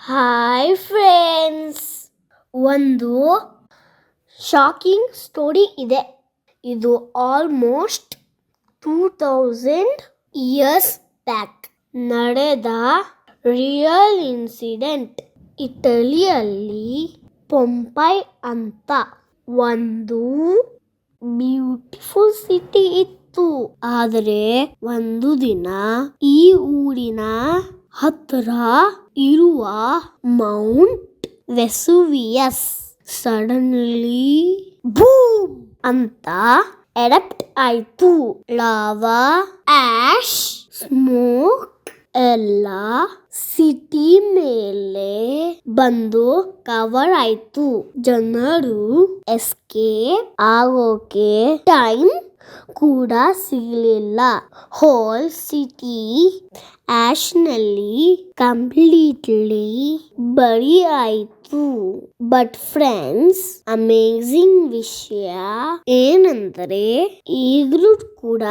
Hi friends, ಒಂದು shocking story ಇದೆ. ಇದು ಆಲ್ಮೋಸ್ಟ್ 2000 ಇಯರ್ಸ್ ಬ್ಯಾಕ್ ನಡೆದ ರಿಯಲ್ ಇನ್ಸಿಡೆಂಟ್. ಇಟಲಿಯಲ್ಲಿ ಪೊಂಪೈ ಅಂತ ಒಂದು ಬ್ಯೂಟಿಫುಲ್ ಸಿಟಿ ಇತ್ತು. ಆದರೆ ಒಂದು ದಿನ ಈ ಊರಿನ ಹತ್ತಿರ ಇರುವ ಮೌಂಟ್ ವೆಸುವಿಯಸ್ ಸಡನ್ಲಿ ಬೂಮ್ ಅಂತ ಎರಪ್ಟ್ ಆಯ್ತು. ಲಾವಾ, ಆಶ್, ಸ್ಮೋಕ್ ಎಲ್ಲ ಸಿಟಿ ಮೇಲೆ ಬಂದು ಕವರ್ ಆಯ್ತು. ಜನರು ಎಸ್ಕೇಪ್ ಆಗೋಕೆ ಟೈಮ್ ಕೂಡ ಸಿಗಲಿಲ್ಲ. ಹೋಲ್ ಸಿಟಿ ಆಶ್ ನಲ್ಲಿ ಕಂಪ್ಲೀಟ್ಲಿ ಬರಿ ಆಯ್ತು. ಬಟ್ ಫ್ರೆಂಡ್ಸ್, ಅಮೇಜಿಂಗ್ ವಿಷಯ ಏನಂದ್ರೆ ಈಗಲೂ ಕೂಡ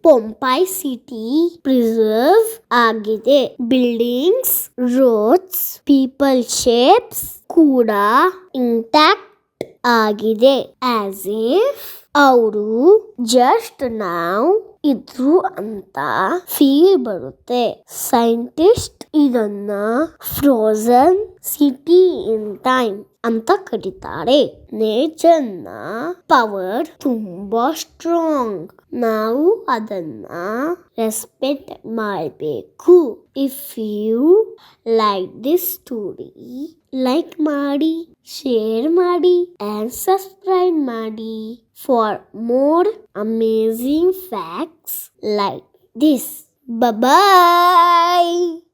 ಪೊಂಪೈ ಸಿಟಿ ಪ್ರಿಸರ್ವ್ ಆಗಿದೆ. ಬಿಲ್ಡಿಂಗ್ಸ್, ರೋಡ್ಸ್, ಪೀಪಲ್ ಶೇಪ್ಸ್ ಕೂಡ ಇಂಟ್ಯಾಕ್ಟ್ ಆಗಿದೆ. ಆಸ್ ಇಫ್ ಅವರು ಜಸ್ಟ್ ನಾವ್ ಇದ್ರು ಅಂತ ಫೀಲ್ ಬರುತ್ತೆ. ಸೈಂಟಿಸ್ಟ್ ಇದನ್ನ ಫ್ರೋಜನ್ ಸಿಟಿ ಇನ್ ಟೈಮ್ ಅಂತ ಕರೀತಾರೆ. ನೇಚರ್ ನ ಪವರ್ ತುಂಬಾ ಸ್ಟ್ರಾಂಗ್. ನಾವು ಅದನ್ನ ರೆಸ್ಪೆಕ್ಟ್ ಮಾಡಬೇಕು. If you like this story, like ಮಾಡಿ, ಶೇರ್ ಮಾಡಿ and subscribe ಮಾಡಿ for more amazing facts like this. Bye bye.